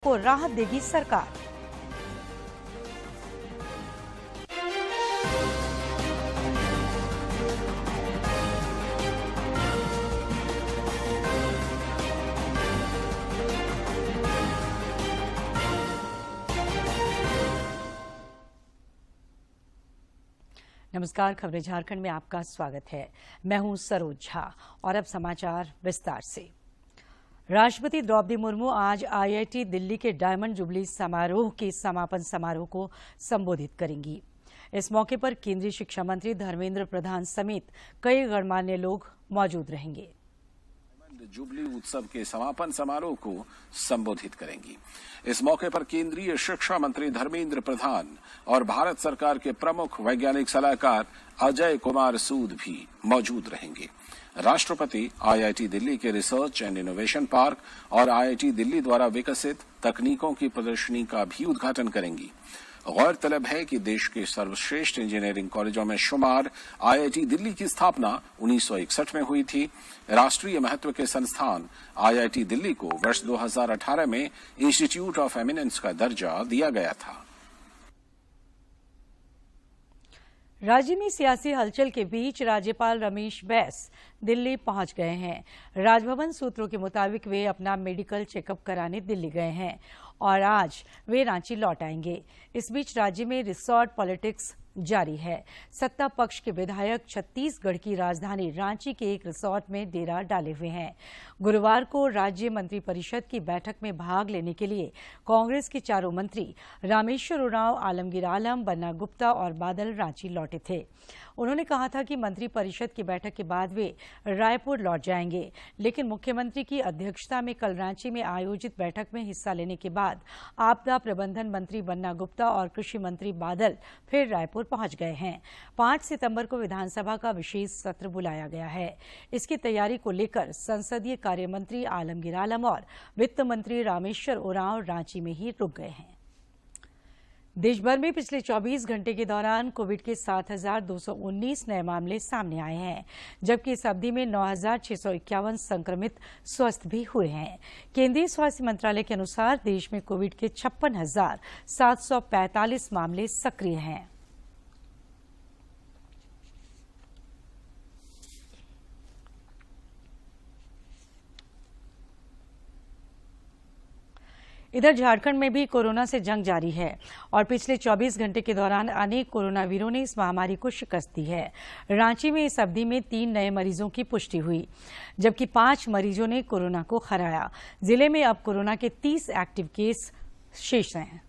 को राहत देगी सरकार। नमस्कार, खबरें झारखंड में आपका स्वागत है। मैं हूं सरोज झा और अब समाचार विस्तार से। राष्ट्रपति द्रौपदी मुर्मू आज आईआईटी दिल्ली के डायमंड जुबली समारोह के समापन समारोह को संबोधित करेंगी। इस मौके पर केंद्रीय शिक्षा मंत्री धर्मेंद्र प्रधान समेत कई गणमान्य लोग मौजूद रहेंगे। जुबली उत्सव के समापन समारोह को संबोधित करेंगी। इस मौके पर केंद्रीय शिक्षा मंत्री धर्मेंद्र प्रधान और भारत सरकार के प्रमुख वैज्ञानिक सलाहकार अजय कुमार सूद भी मौजूद रहेंगे। राष्ट्रपति आईआईटी दिल्ली के रिसर्च एंड इनोवेशन पार्क और आईआईटी दिल्ली द्वारा विकसित तकनीकों की प्रदर्शनी का भी उद्घाटन करेंगी। गौरतलब है कि देश के सर्वश्रेष्ठ इंजीनियरिंग कॉलेजों में शुमार आईआईटी दिल्ली की स्थापना 1961 में हुई थी। राष्ट्रीय महत्व के संस्थान आईआईटी दिल्ली को वर्ष 2018 में इंस्टीट्यूट ऑफ एमिनेंस का दर्जा दिया गया था। राज्य में सियासी हलचल के बीच राज्यपाल रमेश बैस दिल्ली पहुंच गए हैं। राजभवन सूत्रों के मुताबिक वे अपना मेडिकल चेकअप कराने दिल्ली गए हैं और आज वे रांची लौट आएंगे। इस बीच राज्य में रिसॉर्ट पॉलिटिक्स जारी है। सत्ता पक्ष के विधायक छत्तीसगढ़ की राजधानी रांची के एक रिसॉर्ट में डेरा डाले हुए हैं। गुरुवार को राज्य मंत्रिपरिषद की बैठक में भाग लेने के लिए कांग्रेस के चारों मंत्री रामेश्वर उरांव, आलमगीर आलम, बन्ना गुप्ता और बादल रांची लौटे थे। उन्होंने कहा था कि मंत्रिपरिषद की बैठक के बाद वे रायपुर लौट जाएंगे, लेकिन मुख्यमंत्री की अध्यक्षता में कल रांची में आयोजित बैठक में हिस्सा लेने के बाद आपदा प्रबंधन मंत्री बन्ना गुप्ता और कृषि मंत्री बादल फिर रायपुर पहुंच गए हैं। 5 सितंबर को विधानसभा का विशेष सत्र बुलाया गया है। इसकी तैयारी को लेकर संसदीय कार्य मंत्री आलमगीर आलम और वित्त मंत्री रामेश्वर उरांव रांची में ही रुक गए हैं। देश भर में पिछले 24 घंटे के दौरान कोविड के 7,219 नए मामले सामने आए हैं, जबकि इस अवधि में 9,651 संक्रमित स्वस्थ भी हुए हैं। केंद्रीय स्वास्थ्य मंत्रालय के अनुसार देश में कोविड के 56,745 मामले सक्रिय हैं। इधर झारखंड में भी कोरोना से जंग जारी है और पिछले 24 घंटे के दौरान अनेक कोरोना वीरों ने इस महामारी को शिकस्त दी है। रांची में इस अवधि में 3 नए मरीजों की पुष्टि हुई, जबकि 5 मरीजों ने कोरोना को हराया। जिले में अब कोरोना के 30 एक्टिव केस शेष हैं।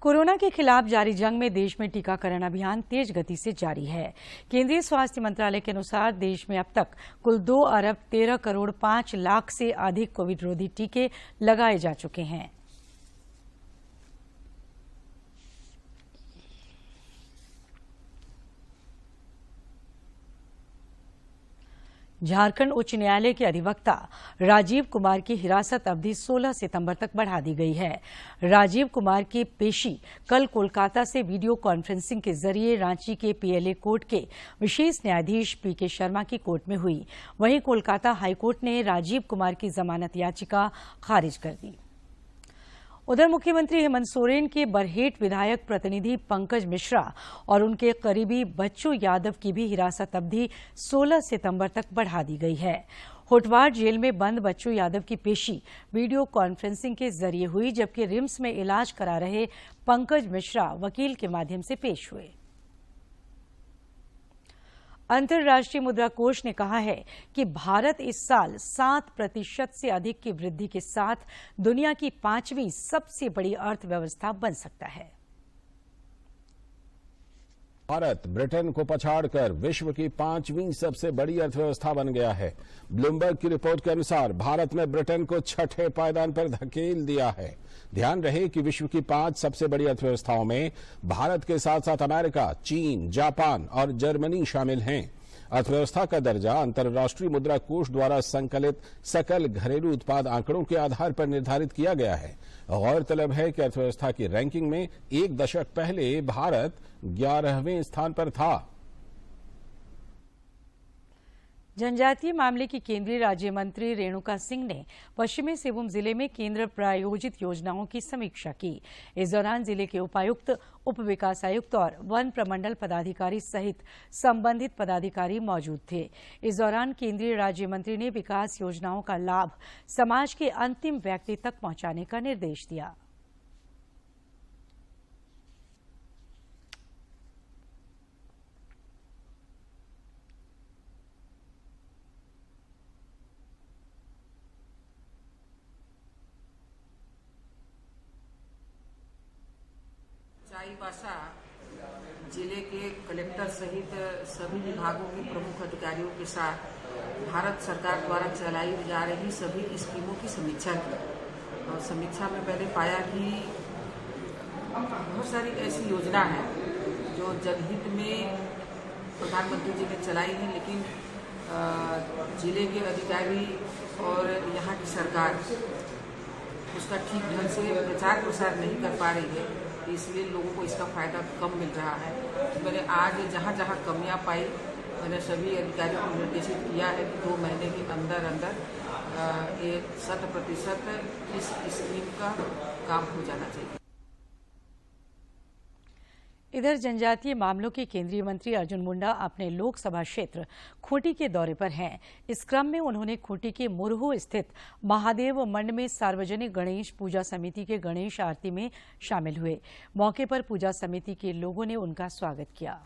कोरोना के खिलाफ जारी जंग में देश में टीकाकरण अभियान तेज गति से जारी है। केंद्रीय स्वास्थ्य मंत्रालय के अनुसार देश में अब तक कुल 2 अरब 13 करोड़ 5 लाख से अधिक कोविड रोधी टीके लगाए जा चुके हैं। झारखंड उच्च न्यायालय के अधिवक्ता राजीव कुमार की हिरासत अवधि 16 सितंबर तक बढ़ा दी गई है। राजीव कुमार की पेशी कल कोलकाता से वीडियो कॉन्फ्रेंसिंग के जरिए रांची के पीएलए कोर्ट के विशेष न्यायाधीश पीके शर्मा की कोर्ट में हुई। वहीं कोलकाता हाईकोर्ट ने राजीव कुमार की जमानत याचिका खारिज कर दी। उधर मुख्यमंत्री हेमंत सोरेन के बरहेट विधायक प्रतिनिधि पंकज मिश्रा और उनके करीबी बच्चू यादव की भी हिरासत अवधि 16 सितंबर तक बढ़ा दी गई है। होटवार जेल में बंद बच्चू यादव की पेशी वीडियो कॉन्फ्रेंसिंग के जरिए हुई, जबकि रिम्स में इलाज करा रहे पंकज मिश्रा वकील के माध्यम से पेश हुए। अंतर्राष्ट्रीय मुद्रा कोष ने कहा है कि भारत इस साल 7% से अधिक की वृद्धि के साथ दुनिया की 5वीं सबसे बड़ी अर्थव्यवस्था बन सकता है। भारत ब्रिटेन को पछाड़कर विश्व की 5वीं सबसे बड़ी अर्थव्यवस्था बन गया है। ब्लूमबर्ग की रिपोर्ट के अनुसार भारत ने ब्रिटेन को 6ठे पायदान पर धकेल दिया है। ध्यान रहे कि विश्व की 5 सबसे बड़ी अर्थव्यवस्थाओं में भारत के साथ साथ अमेरिका, चीन, जापान और जर्मनी शामिल हैं। अर्थव्यवस्था का दर्जा अंतर्राष्ट्रीय मुद्रा कोष द्वारा संकलित सकल घरेलू उत्पाद आंकड़ों के आधार पर निर्धारित किया गया है। गौरतलब है कि अर्थव्यवस्था की रैंकिंग में एक दशक पहले भारत 11वें स्थान पर था। जनजातीय मामले की केंद्रीय राज्य मंत्री रेणुका सिंह ने पश्चिमी सिंहभूम जिले में केंद्र प्रायोजित योजनाओं की समीक्षा की। इस दौरान जिले के उपायुक्त, उप विकास आयुक्त और वन प्रमंडल पदाधिकारी सहित संबंधित पदाधिकारी मौजूद थे। इस दौरान केंद्रीय राज्य मंत्री ने विकास योजनाओं का लाभ समाज के अंतिम व्यक्ति तक पहुंचाने का निर्देश दिया। चाईबासा जिले के कलेक्टर सहित सभी विभागों के प्रमुख अधिकारियों के साथ भारत सरकार द्वारा चलाई जा रही सभी स्कीमों की समीक्षा की और समीक्षा में मैंने पाया कि बहुत सारी ऐसी योजना है जो जनहित में प्रधानमंत्री जी ने चलाई है, लेकिन जिले के अधिकारी और यहाँ की सरकार उसका ठीक ढंग से प्रचार प्रसार नहीं कर पा रही है, इसलिए लोगों को इसका फायदा कम मिल रहा है। मैंने आज जहाँ जहाँ कमियाँ पाई, मैंने सभी अधिकारियों को निर्देशित किया है कि 2 महीने के अंदर ये 100% इस स्कीम का काम हो जाना चाहिए। इधर जनजातीय मामलों के केंद्रीय मंत्री अर्जुन मुंडा अपने लोकसभा क्षेत्र खूंटी के दौरे पर हैं। इस क्रम में उन्होंने खूंटी के मुरहू स्थित महादेव मंड में सार्वजनिक गणेश पूजा समिति के गणेश आरती में शामिल हुए। मौके पर पूजा समिति के लोगों ने उनका स्वागत किया।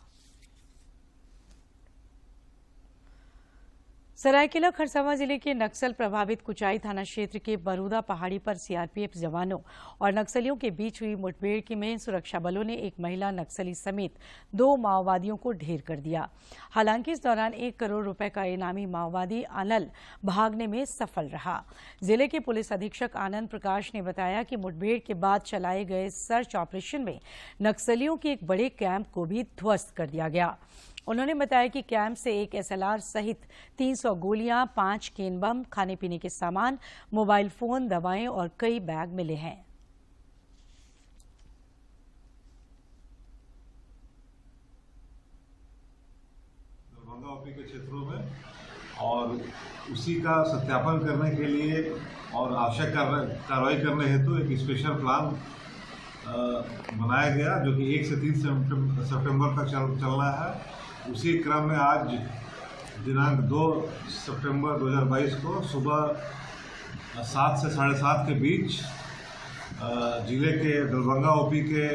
सरायकेला खरसावां जिले के नक्सल प्रभावित कुचाई थाना क्षेत्र के बरूदा पहाड़ी पर सीआरपीएफ जवानों और नक्सलियों के बीच हुई मुठभेड़ में सुरक्षा बलों ने एक महिला नक्सली समेत 2 माओवादियों को ढेर कर दिया। हालांकि इस दौरान 1 करोड़ रुपए का इनामी माओवादी अनल भागने में सफल रहा। जिले के पुलिस अधीक्षक आनंद प्रकाश ने बताया कि मुठभेड़ के बाद चलाए गए सर्च ऑपरेशन में नक्सलियों के एक बड़े कैंप को भी ध्वस्त कर दिया गया। उन्होंने बताया कि कैंप से एक एसएलआर सहित 300 गोलियां, 5 केन बम, खाने पीने के सामान, मोबाइल फोन, दवाएं और कई बैग मिले हैं। दरभंगा ओपी के क्षेत्रों में और उसी का सत्यापन करने के लिए और आवश्यक कार्रवाई करने हेतु एक स्पेशल प्लान बनाया गया, जो कि 1 से 3 सितंबर तक चलना है। उसी क्रम में आज दिनांक 2 सितंबर 2022 को सुबह 7 से 7:30 के बीच जिले के दरभंगा ओपी के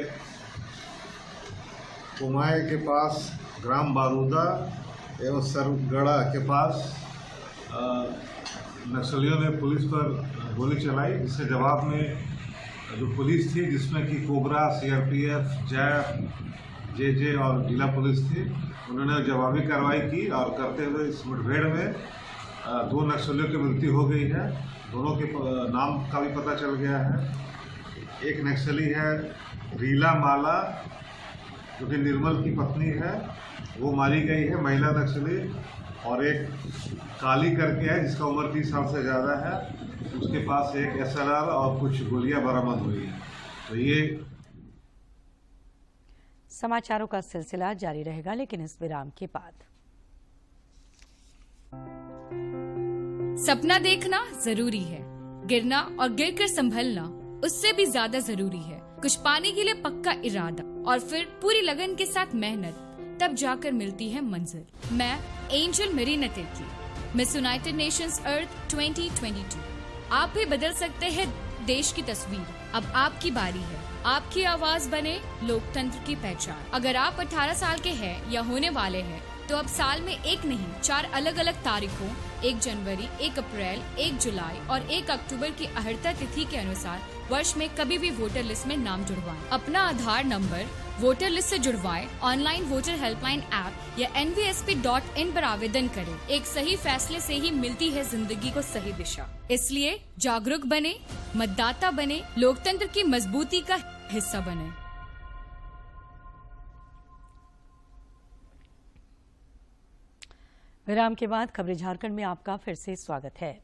कुमाय के पास ग्राम बारूदा एवं सरगढ़ा के पास नक्सलियों ने पुलिस पर गोली चलाई, जिसके जवाब में जो पुलिस थी, जिसमें कि कोबरा, सीआरपीएफ, जैप, जेजे और जिला पुलिस थी, उन्होंने जवाबी कार्रवाई की और करते हुए इस मुठभेड़ में 2 नक्सलियों की मृत्यु हो गई है। दोनों के नाम का भी पता चल गया है। एक नक्सली है रीला माला, जो कि निर्मल की पत्नी है, वो मारी गई है, महिला नक्सली। और एक काली करके है, जिसका उम्र 30 साल से ज़्यादा है, उसके पास एक एसएलआर और कुछ गोलियां बरामद हुई है। तो ये समाचारों का सिलसिला जारी रहेगा, लेकिन इस विराम के बाद। सपना देखना जरूरी है, गिरना और गिरकर संभलना उससे भी ज्यादा जरूरी है। कुछ पाने के लिए पक्का इरादा और फिर पूरी लगन के साथ मेहनत, तब जाकर मिलती है मंजिल। मैं Angel Marina Tirkey, Miss United Nations Earth 2022। आप भी बदल सकते हैं देश की तस्वीर। अब आपकी बारी है, आपकी आवाज बने लोकतंत्र की पहचान। अगर आप 18 साल के हैं या होने वाले हैं, तो अब साल में 1 नहीं 4 अलग अलग तारीखों 1 जनवरी, 1 अप्रैल, 1 जुलाई और 1 अक्टूबर की अहर्ता तिथि के अनुसार वर्ष में कभी भी वोटर लिस्ट में नाम जुड़वाएं। अपना आधार नंबर वोटर लिस्ट से जुड़वाएं, ऑनलाइन वोटर हेल्पलाइन ऐप या nvsp.in पर आवेदन करें। एक सही फैसले से ही मिलती है जिंदगी को सही दिशा। इसलिए जागरूक बने, मतदाता बने, लोकतंत्र की मजबूती का हिस्सा बने। विराम के बाद खबरें झारखंड में आपका फिर से स्वागत है।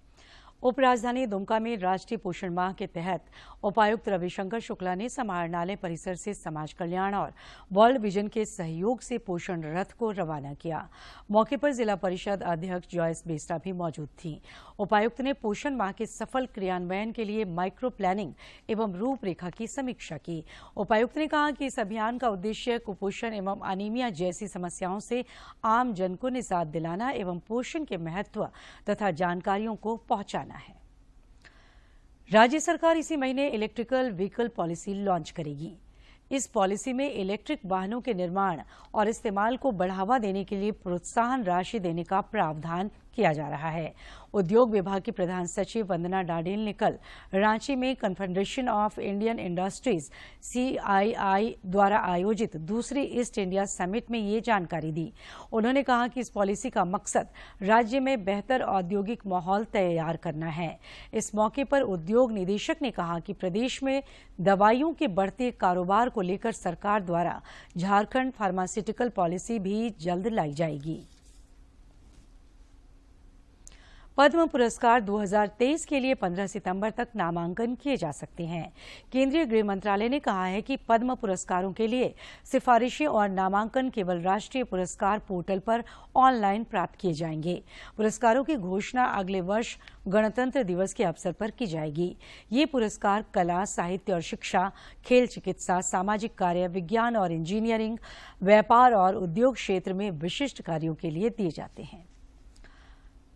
उपराजधानी दुमका में राष्ट्रीय पोषण माह के तहत उपायुक्त रविशंकर शुक्ला ने समाहरणालय परिसर से समाज कल्याण और वर्ल्ड विजन के सहयोग से पोषण रथ को रवाना किया। मौके पर जिला परिषद अध्यक्ष जॉयस बेसरा भी मौजूद थीं। उपायुक्त ने पोषण माह के सफल क्रियान्वयन के लिए माइक्रो प्लानिंग एवं रूपरेखा की समीक्षा की। उपायुक्त ने कहा कि इस अभियान का उद्देश्य कुपोषण एवं अनीमिया जैसी समस्याओं से आम जन को निजात दिलाना एवं पोषण के महत्व तथा जानकारियों को पहुंचाना है। राज्य सरकार इसी महीने इलेक्ट्रिकल व्हीकल पॉलिसी लॉन्च करेगी। इस पॉलिसी में इलेक्ट्रिक वाहनों के निर्माण और इस्तेमाल को बढ़ावा देने के लिए प्रोत्साहन राशि देने का प्रावधान किया जा रहा है। उद्योग विभाग की प्रधान सचिव वंदना डाडेल ने कल रांची में confederation of Indian industries CII द्वारा आयोजित दूसरी ईस्ट इंडिया समिट में ये जानकारी दी। उन्होंने कहा कि इस पॉलिसी का मकसद राज्य में बेहतर औद्योगिक माहौल तैयार करना है। इस मौके पर उद्योग निदेशक ने कहा कि प्रदेश में दवाइयों के बढ़ते कारोबार को लेकर सरकार द्वारा झारखंड फार्मास्यूटिकल पॉलिसी भी जल्द लाई जाएगी। पद्म पुरस्कार 2023 के लिए 15 सितंबर तक नामांकन किए जा सकते हैं। केंद्रीय गृह मंत्रालय ने कहा है कि पद्म पुरस्कारों के लिए सिफारिशें और नामांकन केवल राष्ट्रीय पुरस्कार पोर्टल पर ऑनलाइन प्राप्त किए जाएंगे। पुरस्कारों की घोषणा अगले वर्ष गणतंत्र दिवस के अवसर पर की जाएगी। ये पुरस्कार कला, साहित्य और शिक्षा, खेल, चिकित्सा, सामाजिक कार्य, विज्ञान और इंजीनियरिंग, व्यापार और उद्योग क्षेत्र में विशिष्ट कार्यों के लिए दिए जाते हैं।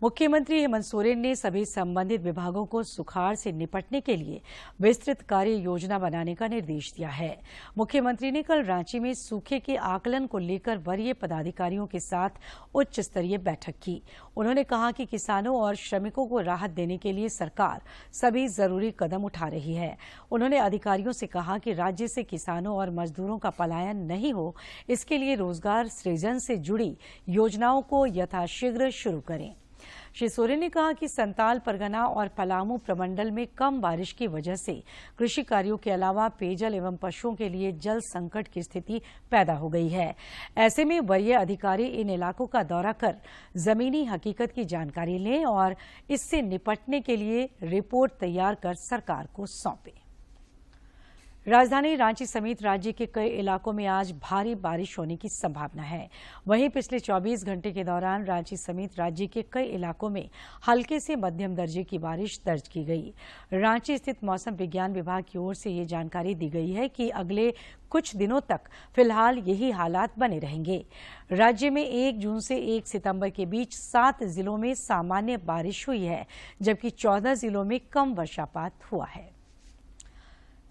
मुख्यमंत्री हेमंत सोरेन ने सभी संबंधित विभागों को सुखाड़ से निपटने के लिए विस्तृत कार्य योजना बनाने का निर्देश दिया है। मुख्यमंत्री ने कल रांची में सूखे के आकलन को लेकर वरीय पदाधिकारियों के साथ उच्च स्तरीय बैठक की। उन्होंने कहा कि किसानों और श्रमिकों को राहत देने के लिए सरकार सभी जरूरी कदम उठा रही है। उन्होंने अधिकारियों से कहा कि राज्य से किसानों और मजदूरों का पलायन नहीं हो, इसके लिए रोजगार सृजन से जुड़ी योजनाओं को यथाशीघ्र शुरू करें। श्री सोरेन ने कहा कि संताल परगना और पलामू प्रमंडल में कम बारिश की वजह से कृषि कार्यों के अलावा पेयजल एवं पशुओं के लिए जल संकट की स्थिति पैदा हो गई है। ऐसे में वरीय अधिकारी इन इलाकों का दौरा कर जमीनी हकीकत की जानकारी लें और इससे निपटने के लिए रिपोर्ट तैयार कर सरकार को सौंपें। राजधानी रांची समेत राज्य के कई इलाकों में आज भारी बारिश होने की संभावना है। वहीं पिछले 24 घंटे के दौरान रांची समेत राज्य के कई इलाकों में हल्के से मध्यम दर्जे की बारिश दर्ज की गई। रांची स्थित मौसम विज्ञान विभाग की ओर से ये जानकारी दी गई है कि अगले कुछ दिनों तक फिलहाल यही हालात बने रहेंगे। राज्य में 1 जून से 1 सितंबर के बीच 7 जिलों में सामान्य बारिश हुई है, जबकि 14 जिलों में कम वर्षापात हुआ है।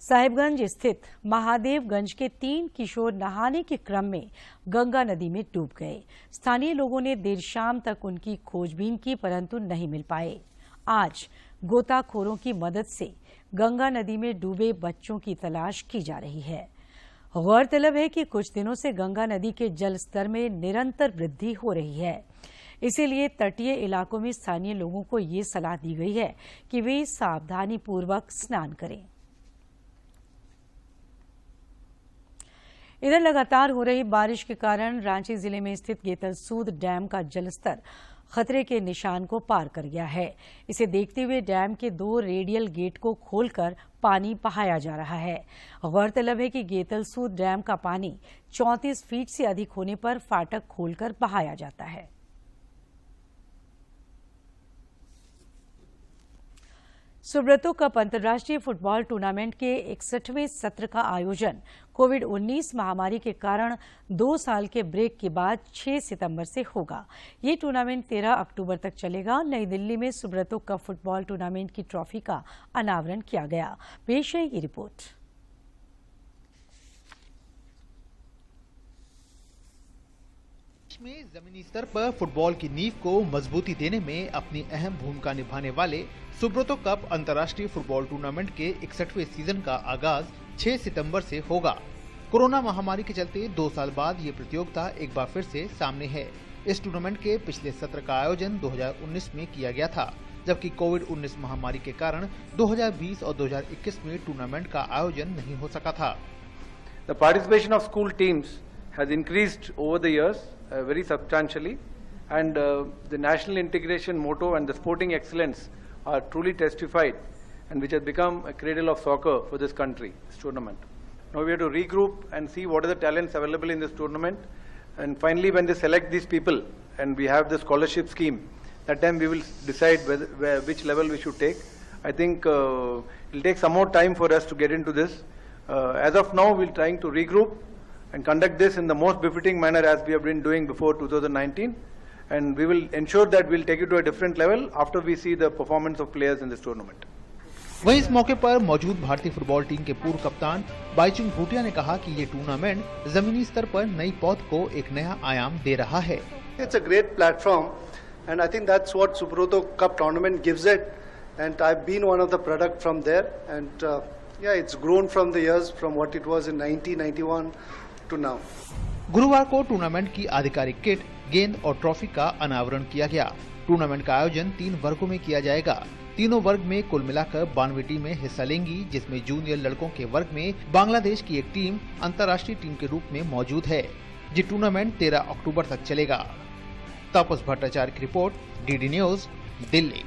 साहिबगंज स्थित महादेवगंज के 3 किशोर नहाने के क्रम में गंगा नदी में डूब गए। स्थानीय लोगों ने देर शाम तक उनकी खोजबीन की, परंतु नहीं मिल पाए। आज गोताखोरों की मदद से गंगा नदी में डूबे बच्चों की तलाश की जा रही है। गौरतलब है कि कुछ दिनों से गंगा नदी के जल स्तर में निरंतर वृद्धि हो रही है। इसीलिए तटीय इलाकों में स्थानीय लोगों को ये सलाह दी गई है कि वे सावधानीपूर्वक स्नान करें। इधर लगातार हो रही बारिश के कारण रांची जिले में स्थित गेतलसूद डैम का जलस्तर खतरे के निशान को पार कर गया है। इसे देखते हुए डैम के 2 रेडियल गेट को खोलकर पानी बहाया जा रहा है। गौरतलब है कि गेतलसूद डैम का पानी 34 फीट से अधिक होने पर फाटक खोलकर बहाया जाता है। सुब्रतो कप अंतर्राष्ट्रीय फुटबॉल टूर्नामेंट के 61वें सत्र का आयोजन कोविड-19 महामारी के कारण 2 साल के ब्रेक के बाद 6 सितंबर से होगा। ये टूर्नामेंट 13 अक्टूबर तक चलेगा। नई दिल्ली में सुब्रतो कप फुटबॉल टूर्नामेंट की ट्रॉफी का अनावरण किया गया। पेश है ये रिपोर्ट। में जमीनी स्तर पर फुटबॉल की नींव को मजबूती देने में अपनी अहम भूमिका निभाने वाले सुब्रतो कप अंतर्राष्ट्रीय फुटबॉल टूर्नामेंट के 61वें सीजन का आगाज 6 सितंबर से होगा। कोरोना महामारी के चलते 2 साल बाद ये प्रतियोगिता एक बार फिर से सामने है। इस टूर्नामेंट के पिछले सत्र का आयोजन 2019 में किया गया था, जबकि कोविड-19 महामारी के कारण 2020 और 2021 में टूर्नामेंट का आयोजन नहीं हो सका था। The participation of school teams has increased over the years very substantially, and the national integration motto and the sporting excellence are truly testified and which has become a cradle of soccer for this country, this tournament. Now we have to regroup and see what are the talents available in this tournament. And finally, when they select these people and we have the scholarship scheme, that time we will decide which level we should take. I think it will take some more time for us to get into this. As of now, we're trying to regroup and conduct this in the most befitting manner as we have been doing before 2019. And we will ensure that we'll take it to a different level after we see the performance of players in this tournament. वहीं इस मौके पर मौजूद भारतीय football team के पूर्व कप्तान बाईचुंग भूटिया ने कहा कि ये टूर्नामेंट जमीनी स्तर पर नई पौध को एक नया आयाम दे रहा है। It's a great platform and I think that's what Super Cup tournament gives it, and I've been one of the product from there, and it's grown from the years from what it was in 1991 to now. गुरुवार को tournament की आधिकारिक kit, गेंद और trophy का अनावरण किया गया। टूर्नामेंट का आयोजन 3 वर्गों में किया जाएगा। तीनों वर्ग में कुल मिलाकर 92 टीमें हिस्सा लेंगी, जिसमें जूनियर लड़कों के वर्ग में बांग्लादेश की एक टीम अंतर्राष्ट्रीय टीम के रूप में मौजूद है। ये टूर्नामेंट 13 अक्टूबर तक चलेगा। तापस भट्टाचार्य की report, DD news, Delhi.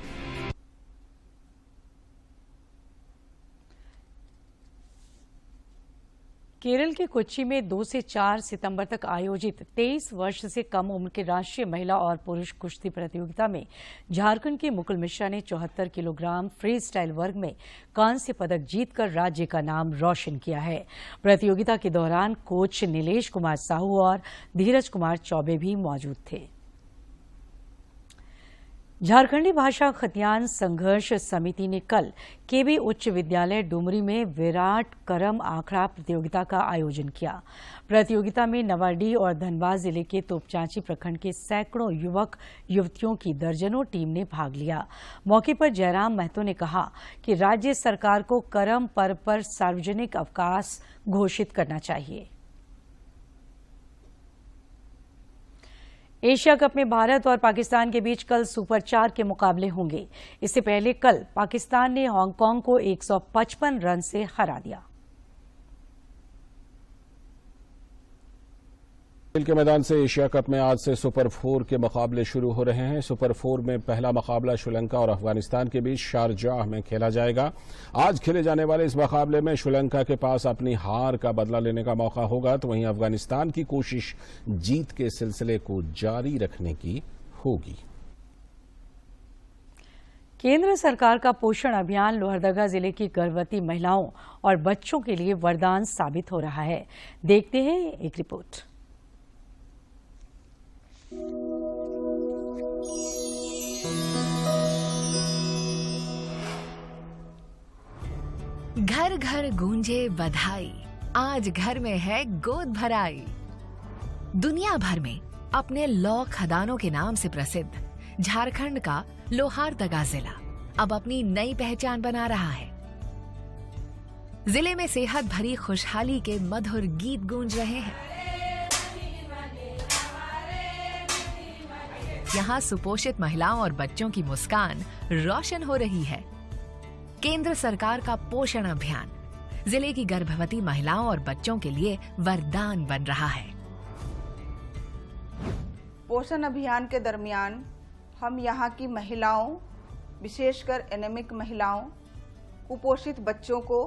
Kerala के कोच्चि में 2 से 4 सितंबर तक आयोजित 23 वर्ष से कम उम्र के राष्ट्रीय महिला और पुरुष कुश्ती प्रतियोगिता में झारखंड की मुकुल मिश्रा ने 74 किलोग्राम फ्री स्टाइल वर्ग में कांस्य पदक जीतकर राज्य का नाम रोशन किया है। प्रतियोगिता के दौरान कोच नीलेश कुमार साहू और धीरज कुमार चौबे भी मौजूद थे। झारखंडी भाषा खतियान संघर्ष समिति ने कल केबी उच्च विद्यालय डुमरी में विराट करम आखड़ा प्रतियोगिता का आयोजन किया। प्रतियोगिता में नवाडीह और धनबाद जिले के तोपचांची प्रखंड के सैकड़ों युवक युवतियों की दर्जनों टीम ने भाग लिया। मौके पर जयराम महतो ने कहा कि राज्य सरकार को करम पर्व पर सार्वजनिक अवकाश घोषित करना चाहिए। एशिया कप में भारत और पाकिस्तान के बीच कल सुपर 4 के मुकाबले होंगे। इससे पहले कल पाकिस्तान ने हांगकांग को 155 रन से हरा दिया। खेल के मैदान से एशिया कप में आज से सुपर 4 के मुकाबले शुरू हो रहे हैं। सुपर 4 में पहला मुकाबला श्रीलंका और अफगानिस्तान के बीच शारजाह में खेला जाएगा। आज खेले जाने वाले इस मुकाबले में श्रीलंका के पास अपनी हार का बदला लेने का मौका होगा, तो वहीं अफगानिस्तान की कोशिश जीत के सिलसिले को जारी रखने की होगी। केंद्र सरकार का पोषण अभियान लोहरदगा जिले की गर्भवती महिलाओं और बच्चों के लिए वरदान साबित हो रहा है। देखते हैं एक रिपोर्ट। घर घर गूंजे बधाई, आज घर में है गोद भराई। दुनिया भर में अपने लौ खदानों के नाम से प्रसिद्ध झारखंड का लोहारदगा जिला अब अपनी नई पहचान बना रहा है। जिले में सेहत भरी खुशहाली के मधुर गीत गूंज रहे हैं। यहाँ सुपोषित महिलाओं और बच्चों की मुस्कान रोशन हो रही है। केंद्र सरकार का पोषण अभियान जिले की गर्भवती महिलाओं और बच्चों के लिए वरदान बन रहा है। पोषण अभियान के दरमियान हम यहाँ की महिलाओं, विशेषकर एनेमिक महिलाओं, कुपोषित बच्चों को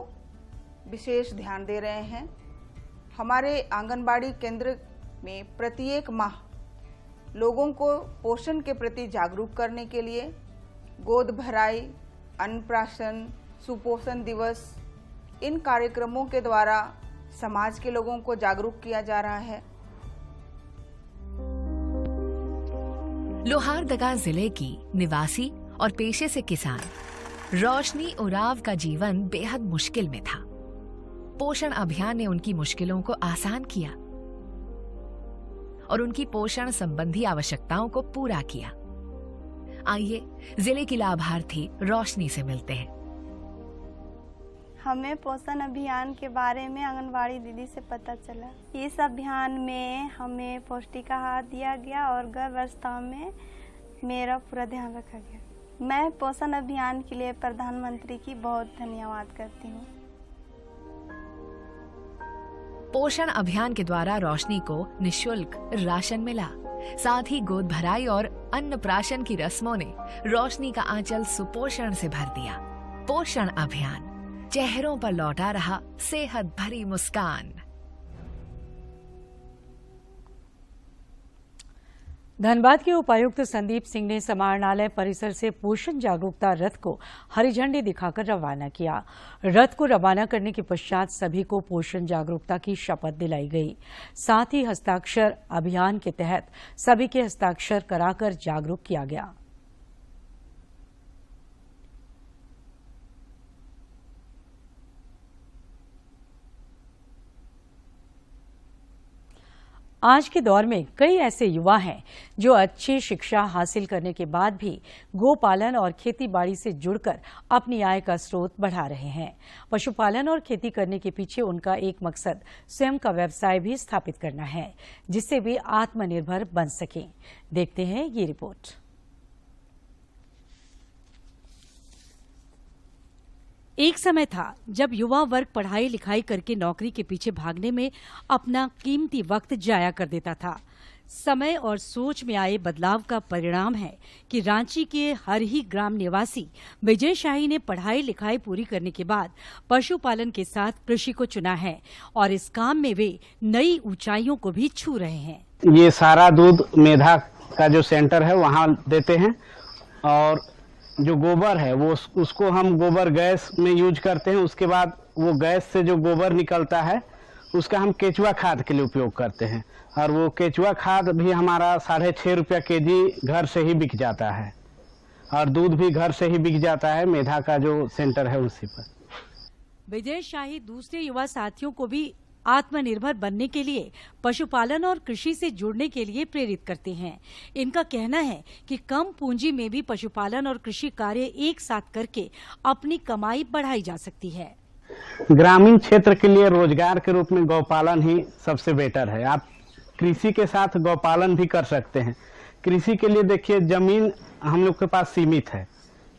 विशेष ध्यान दे रहे हैं। हमारे आंगनबाड़ी केंद्र में प्रत्येक माह लोगों को पोषण के प्रति जागरूक करने के लिए गोद भराई, अन्नप्राशन, सुपोषण दिवस, इन कार्यक्रमों के द्वारा समाज के लोगों को जागरूक किया जा रहा है। लोहारदगा जिले की निवासी और पेशे से किसान रोशनी उराव का जीवन बेहद मुश्किल में था। पोषण अभियान ने उनकी मुश्किलों को आसान किया और उनकी पोषण संबंधी आवश्यकताओं को पूरा किया। आइए जिले की लाभार्थी रोशनी से मिलते हैं। हमें पोषण अभियान के बारे में आंगनबाड़ी दीदी से पता चला। इस अभियान में हमें पौष्टिक आहार दिया गया और गर्भावस्था में मेरा पूरा ध्यान रखा गया। मैं पोषण अभियान के लिए प्रधानमंत्री की बहुत धन्यवाद करती हूँ। पोषण अभियान के द्वारा रोशनी को निःशुल्क राशन मिला, साथ ही गोद भराई और अन्नप्राशन की रस्मों ने रोशनी का आंचल सुपोषण से भर दिया। पोषण अभियान, चेहरों पर लौटा रहा सेहत भरी मुस्कान। धनबाद के उपायुक्त संदीप सिंह ने समाहरणालय परिसर से पोषण जागरूकता रथ को हरी झंडी दिखाकर रवाना किया। रथ को रवाना करने के पश्चात सभी को पोषण जागरूकता की शपथ दिलाई गई। साथ ही हस्ताक्षर अभियान के तहत सभी के हस्ताक्षर कराकर जागरूक किया गया। आज के दौर में कई ऐसे युवा हैं जो अच्छी शिक्षा हासिल करने के बाद भी गोपालन और खेतीबाड़ी से जुड़कर अपनी आय का स्रोत बढ़ा रहे हैं। पशुपालन और खेती करने के पीछे उनका एक मकसद स्वयं का व्यवसाय भी स्थापित करना है, जिससे वे आत्मनिर्भर बन सकें। देखते हैं ये रिपोर्ट। एक समय था जब युवा वर्ग पढ़ाई लिखाई करके नौकरी के पीछे भागने में अपना कीमती वक्त जाया कर देता था। समय और सोच में आए बदलाव का परिणाम है कि रांची के हर ही ग्राम निवासी विजय शाही ने पढ़ाई लिखाई पूरी करने के बाद पशुपालन के साथ कृषि को चुना है और इस काम में वे नई ऊंचाइयों को भी छू रहे हैं। ये सारा दूध मेधा का जो सेंटर है वहाँ देते हैं और जो गोबर है वो उसको हम गोबर गैस में यूज करते हैं। उसके बाद वो गैस से जो गोबर निकलता है उसका हम केचुआ खाद के लिए उपयोग करते हैं और वो केचुआ खाद भी हमारा 6.5 रुपया केजी घर से ही बिक जाता है और दूध भी घर से ही बिक जाता है। मेधा का जो सेंटर है उसी पर। विजय शाही दूसरे युवा साथियों को भी आत्मनिर्भर बनने के लिए पशुपालन और कृषि से जुड़ने के लिए प्रेरित करते हैं। इनका कहना है कि कम पूंजी में भी पशुपालन और कृषि कार्य एक साथ करके अपनी कमाई बढ़ाई जा सकती है। ग्रामीण क्षेत्र के लिए रोजगार के रूप में गौपालन ही सबसे बेटर है। आप कृषि के साथ गौपालन भी कर सकते हैं। कृषि के लिए देखिए जमीन हम लोग के पास सीमित है,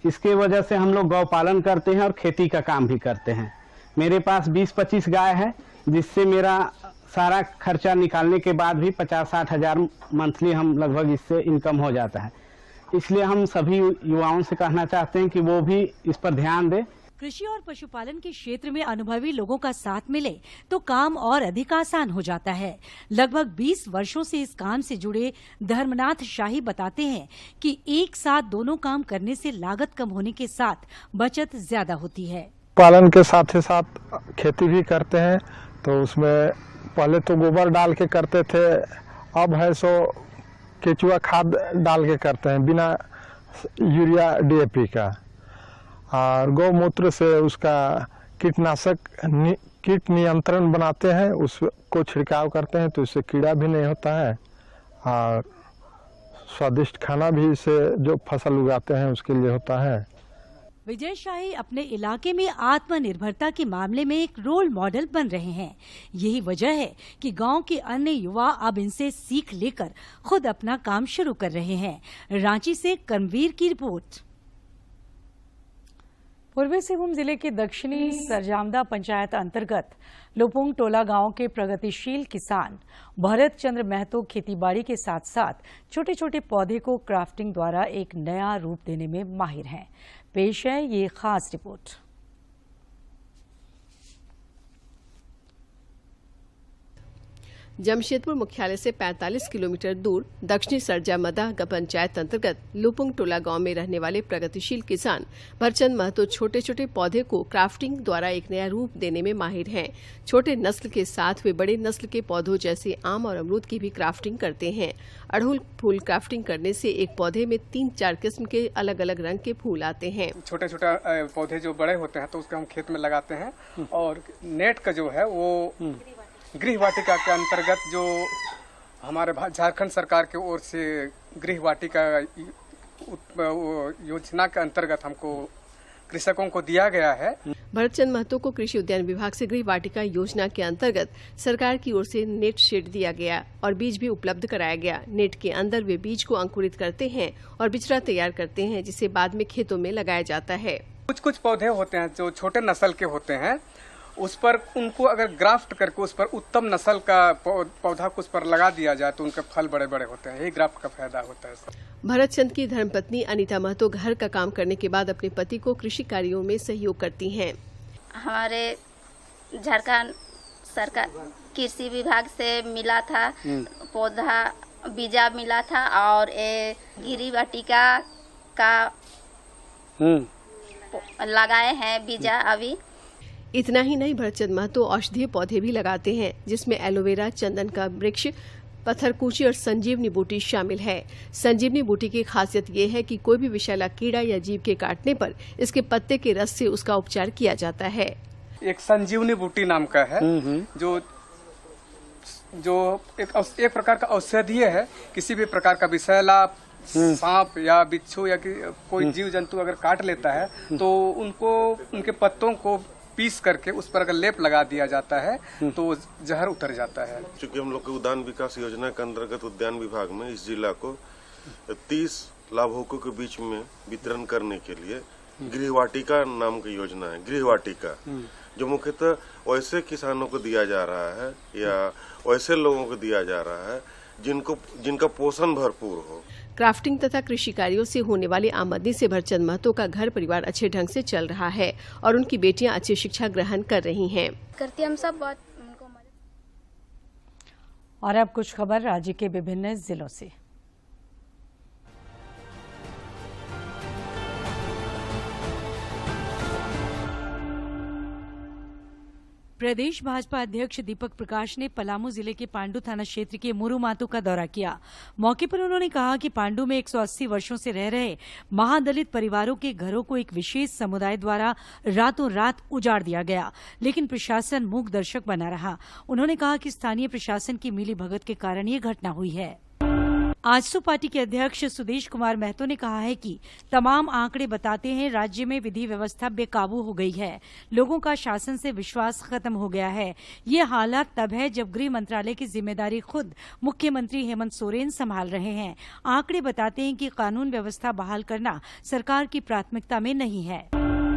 इसके वजह से हम लोग गौपालन करते हैं और खेती का काम भी करते हैं। मेरे पास 20-25 गाय है, जिससे मेरा सारा खर्चा निकालने के बाद भी 50-60 हजार मंथली हम लगभग इससे इनकम हो जाता है। इसलिए हम सभी युवाओं से कहना चाहते हैं कि वो भी इस पर ध्यान दें। कृषि और पशुपालन के क्षेत्र में अनुभवी लोगों का साथ मिले तो काम और अधिक आसान हो जाता है। लगभग 20 वर्षों से इस काम से जुड़े धर्मनाथ शाही बताते हैं कि एक साथ दोनों काम करने से लागत कम होने के साथ बचत ज्यादा होती है। पालन के साथ ही साथ खेती भी करते हैं, तो उसमें पहले तो गोबर डाल के करते थे, अब है सो केचुआ खाद डाल के करते हैं बिना यूरिया DAP का। और गौमूत्र से उसका कीटनाशक कीट नियंत्रण बनाते हैं, उसको छिड़काव करते हैं तो इससे कीड़ा भी नहीं होता है और स्वादिष्ट खाना भी इससे जो फसल उगाते हैं उसके लिए होता है। विजय शाही अपने इलाके में आत्मनिर्भरता के मामले में एक रोल मॉडल बन रहे हैं। यही वजह है कि गांव के अन्य युवा अब इनसे सीख लेकर खुद अपना काम शुरू कर रहे हैं। रांची से कर्मवीर की रिपोर्ट। पूर्वी सिंहभूम जिले के दक्षिणी सरजामदा पंचायत अंतर्गत लोपुंग टोला गांव के प्रगतिशील किसान भरत चंद्र महतो खेतीबाड़ी के साथ साथ छोटे छोटे पौधे को क्राफ्टिंग द्वारा एक नया रूप देने में माहिर हैं। पेश है ये खास रिपोर्ट। जमशेदपुर मुख्यालय से 45 किलोमीटर दूर दक्षिणी सरजामदा पंचायत अंतर्गत लुपुंग टोला गांव में रहने वाले प्रगतिशील किसान भरचंद महतो छोटे छोटे पौधे को क्राफ्टिंग द्वारा एक नया रूप देने में माहिर हैं। छोटे नस्ल के साथ वे बड़े नस्ल के पौधों जैसे आम और अमरूद की भी क्राफ्टिंग करते हैं। अड़हुल फूल क्राफ्टिंग करने से एक पौधे में 3-4 किस्म के अलग अलग रंग के फूल आते हैं। छोटे छोटे पौधे जो बड़े होते हैं तो उसको हम खेत में लगाते हैं और नेट का जो है वो गृह वाटिका के अंतर्गत जो हमारे झारखंड सरकार की ओर से गृह वाटिका योजना के अंतर्गत हमको कृषकों को दिया गया है। भरतचंद महतो को कृषि उद्यान विभाग से गृह वाटिका योजना के अंतर्गत सरकार की ओर से नेट शेड दिया गया और बीज भी उपलब्ध कराया गया। नेट के अंदर वे बीज को अंकुरित करते हैं और बिचड़ा तैयार करते हैं, जिसे बाद में खेतों में लगाया जाता है। कुछ पौधे होते हैं जो छोटे नस्ल के होते हैं, उस पर उनको अगर ग्राफ्ट करके उस पर उत्तम नस्ल का पौधा को उस पर लगा दिया जाए तो उनके फल बड़े बड़े होते हैं। यही ग्राफ्ट का फायदा होता है सर। भरत चंद की धर्मपत्नी अनीता महतो घर का काम करने के बाद अपने पति को कृषि कार्यों में सहयोग करती हैं। हमारे झारखंड सरकार कृषि विभाग से मिला था पौधा, बीजा मिला था और ये गिरी वाटिका का लगाए हैं बीजा अभी। इतना ही नहीं, भरतचंद महतो औषधीय पौधे भी लगाते हैं, जिसमें एलोवेरा, चंदन का वृक्ष, पत्थरकूची और संजीवनी बूटी शामिल है। संजीवनी बूटी की खासियत ये है कि कोई भी विषैला कीड़ा या जीव के काटने पर इसके पत्ते के रस से उसका उपचार किया जाता है। एक संजीवनी बूटी नाम का है जो एक प्रकार का औषधीय है। किसी भी प्रकार का विषैला सांप या बिच्छू या कोई जीव जंतु अगर काट लेता है तो उनके पत्तों को पीस करके उस पर अगर लेप लगा दिया जाता है तो जहर उतर जाता है। चूँकि हम लोग के उद्यान विकास योजना के अंतर्गत उद्यान विभाग में इस जिला को 30 लाभुकों के बीच में वितरण करने के लिए गृहवाटिका नाम की योजना है। गृहवाटिका जो मुख्यतः वैसे किसानों को दिया जा रहा है या वैसे लोगों को दिया जा रहा है जिनका पोषण भरपूर हो। क्राफ्टिंग तथा कृषि कार्यों से होने वाली आमदनी से भरतचंद महतो का घर परिवार अच्छे ढंग से चल रहा है और उनकी बेटियां अच्छी शिक्षा ग्रहण कर रही हैं। करती हम सब बहुत उनको मदद। और अब कुछ खबर राज्य के विभिन्न जिलों से। प्रदेश भाजपा अध्यक्ष दीपक प्रकाश ने पलामू जिले के पांडु थाना क्षेत्र के मुरुमातू का दौरा किया। मौके पर उन्होंने कहा कि पांडु में 180 वर्षों से रह रहे महादलित परिवारों के घरों को एक विशेष समुदाय द्वारा रातों रात उजाड़ दिया गया, लेकिन प्रशासन मूक दर्शक बना रहा। उन्होंने कहा कि स्थानीय प्रशासन की मिलीभगत के कारण ये घटना हुई है। आजसू पार्टी के अध्यक्ष सुदेश कुमार महतो ने कहा है कि तमाम आंकड़े बताते हैं राज्य में विधि व्यवस्था बेकाबू हो गई है, लोगों का शासन से विश्वास खत्म हो गया है। ये हालात तब है जब गृह मंत्रालय की जिम्मेदारी खुद मुख्यमंत्री हेमंत सोरेन संभाल रहे हैं। आंकड़े बताते हैं कि कानून व्यवस्था बहाल करना सरकार की प्राथमिकता में नहीं है।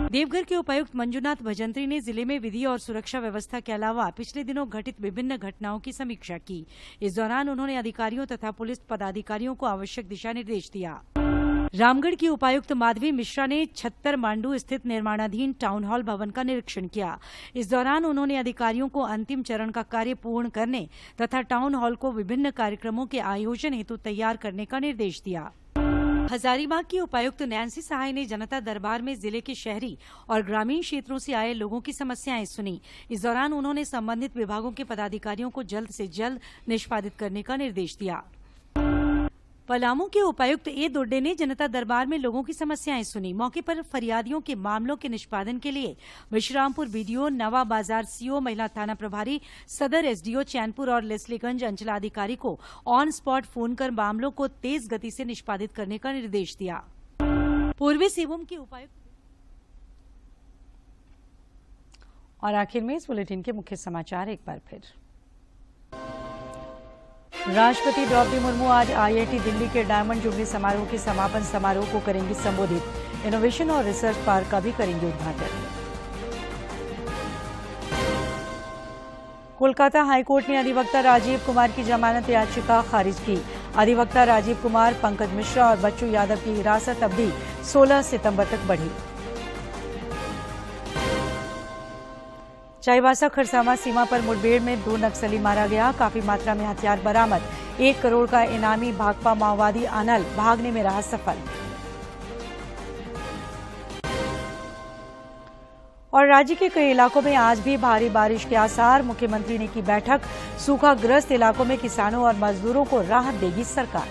देवघर के उपायुक्त मंजुनाथ भजंत्री ने जिले में विधि और सुरक्षा व्यवस्था के अलावा पिछले दिनों घटित विभिन्न घटनाओं की समीक्षा की। इस दौरान उन्होंने अधिकारियों तथा पुलिस पदाधिकारियों को आवश्यक दिशा निर्देश दिया। रामगढ़ की उपायुक्त माधवी मिश्रा ने 76 मांडू स्थित निर्माणाधीन टाउन हॉल भवन का निरीक्षण किया। इस दौरान उन्होंने अधिकारियों को अंतिम चरण का कार्य पूर्ण करने तथा टाउन हॉल को विभिन्न कार्यक्रमों के आयोजन हेतु तैयार करने का निर्देश दिया। हजारीबाग की उपायुक्त नैन्सी सहाय ने जनता दरबार में जिले के शहरी और ग्रामीण क्षेत्रों से आए लोगों की समस्याएं सुनी। इस दौरान उन्होंने संबंधित विभागों के पदाधिकारियों को जल्द से जल्द निष्पादित करने का निर्देश दिया। पलामू के उपायुक्त ए दोड्डे ने जनता दरबार में लोगों की समस्याएं सुनी। मौके पर फरियादियों के मामलों के निष्पादन के लिए विश्रामपुर बीडीओ, नवा बाजार सीओ, महिला थाना प्रभारी, सदर एसडीओ चैनपुर और लेस्लीगंज अंचलाधिकारी को ऑन स्पॉट फोन कर मामलों को तेज गति से निष्पादित करने का निर्देश दिया। पूर्वी सिंहभूम के उपायुक्त और आखिर में इस बुलेटिन के मुख्य समाचार एक बार फिर। राष्ट्रपति द्रौपदी मुर्मू आज आईआईटी दिल्ली के डायमंड जुबली समारोह के समापन समारोह को करेंगी संबोधित। इनोवेशन और रिसर्च पार्क का भी करेंगे उद्घाटन। कोलकाता हाईकोर्ट ने अधिवक्ता राजीव कुमार की जमानत याचिका खारिज की। अधिवक्ता राजीव कुमार, पंकज मिश्रा और बच्चू यादव की हिरासत अवधि 16 सितंबर तक बढ़ी। चाईबासा खरसावा सीमा पर मुठभेड़ में 2 नक्सली मारा गया। काफी मात्रा में हथियार बरामद। 1 करोड़ का इनामी भाकपा माओवादी अनल भागने में रहा सफल। और राज्य के कई इलाकों में आज भी भारी बारिश के आसार। मुख्यमंत्री ने की बैठक। सूखाग्रस्त इलाकों में किसानों और मजदूरों को राहत देगी सरकार।